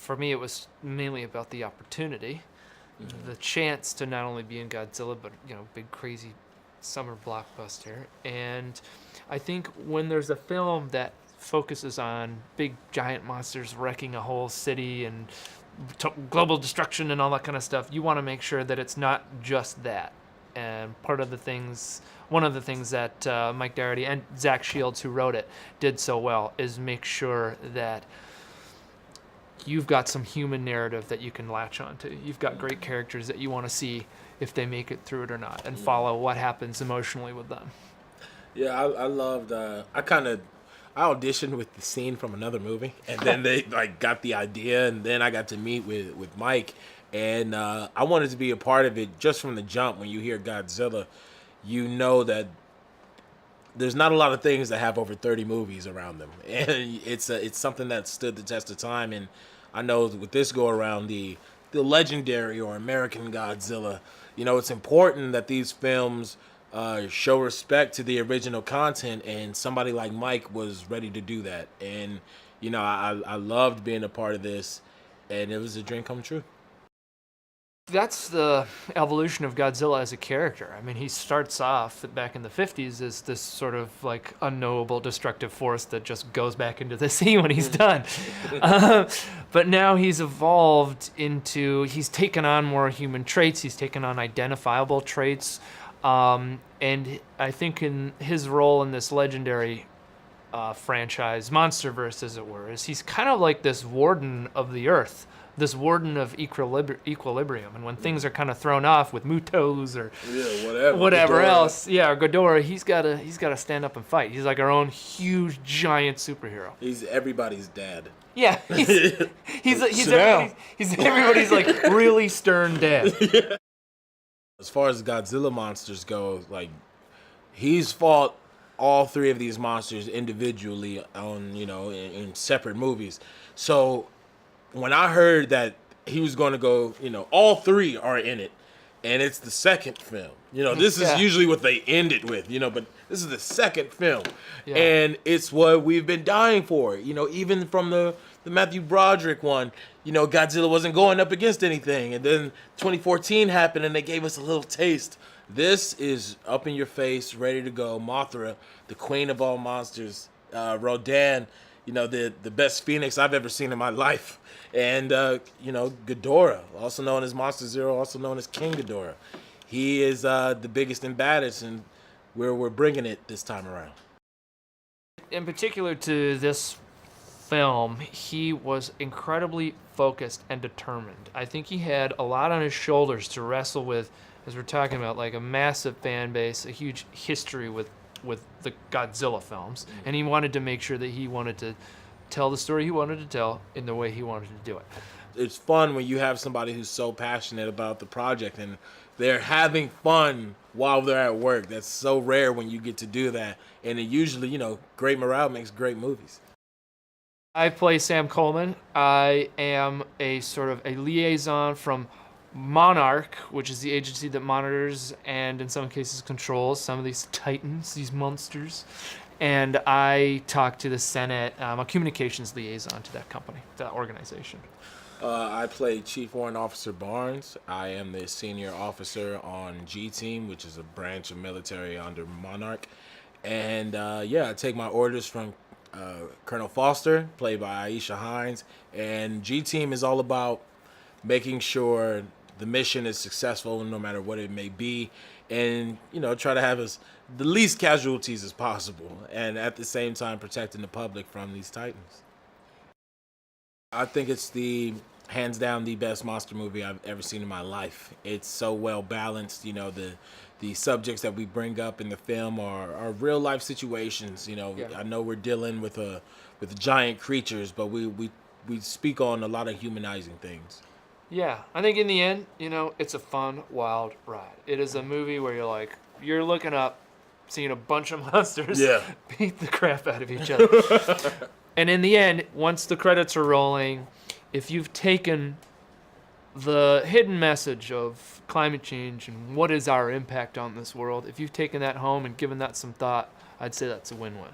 for me, it was mainly about the opportunity, the chance to not only be in Godzilla, but, big, crazy summer blockbuster. And I think when there's a film that focuses on big, giant monsters wrecking a whole city and global destruction and all that kind of stuff, you want to make sure that it's not just that. And one of the things that Mike Dougherty and Zach Shields, who wrote it, did so well is make sure that you've got some human narrative that you can latch onto. You've got great characters that you want to see if they make it through it or not, and follow what happens emotionally with them. Yeah, I loved. I auditioned with the scene from another movie, and then they got the idea, and then I got to meet with Mike, and I wanted to be a part of it just from the jump. When you hear Godzilla, you know that there's not a lot of things that have over 30 movies around them, and it's something that stood the test of time. And I know with this go around, the legendary or American Godzilla, it's important that these films show respect to the original content, and somebody like Mike was ready to do that. And I loved being a part of this, and it was a dream come true. That's the evolution of Godzilla as a character. I mean, he starts off back in the 50s as this sort of unknowable destructive force that just goes back into the sea when he's done. But now he's evolved into, he's taken on more human traits, he's taken on identifiable traits. And I think in his role in this legendary franchise, MonsterVerse as it were, is he's kind of like this warden of the earth, this warden of equilibrium. And when things are kind of thrown off with Mutos or whatever Ghidorah. Else, or Ghidorah, he's gotta stand up and fight. He's like our own huge giant superhero. He's everybody's dad. Yeah, he's everybody's really stern dad. Yeah. As far as Godzilla monsters go, he's fought all three of these monsters individually on, in separate movies. So when I heard that he was going to go, all three are in it, and it's the second film. This is usually what they end it with, but this is the second film. Yeah. And it's what we've been dying for. Even from the Matthew Broderick one, Godzilla wasn't going up against anything. And then 2014 happened, and they gave us a little taste. This is up in your face, ready to go. Mothra, the queen of all monsters. Rodan, the best phoenix I've ever seen in my life. And, Ghidorah, also known as Monster Zero, also known as King Ghidorah. He is the biggest and baddest, and we're bringing it this time around. In particular to this film, he was incredibly focused and determined. I think he had a lot on his shoulders to wrestle with, as we're talking about, a massive fan base, a huge history with the Godzilla films, and he wanted to make sure that he wanted to tell the story he wanted to tell in the way he wanted to do it. It's fun when you have somebody who's so passionate about the project and they're having fun while they're at work. That's so rare when you get to do that, and it usually, great morale makes great movies. I play Sam Coleman. I am a sort of a liaison from Monarch, which is the agency that monitors and in some cases controls some of these titans, these monsters. And I talk to the Senate. I'm a communications liaison to that company, that organization. I play Chief Warrant Officer Barnes. I am the senior officer on G Team, which is a branch of military under Monarch. And I take my orders from Colonel Foster, played by Aisha Hinds. And G Team is all about making sure the mission is successful no matter what it may be, and try to have the least casualties as possible, and at the same time protecting the public from these titans. I think it's hands down the best monster movie I've ever seen in my life. It's so well balanced. The subjects that we bring up in the film are real life situations. I know we're dealing with giant creatures, but we speak on a lot of humanizing things. Yeah, I think in the end, it's a fun, wild ride. It is a movie where you're looking up, seeing a bunch of monsters beat the crap out of each other. And in the end, once the credits are rolling, if you've taken the hidden message of climate change and what is our impact on this world, if you've taken that home and given that some thought, I'd say that's a win-win.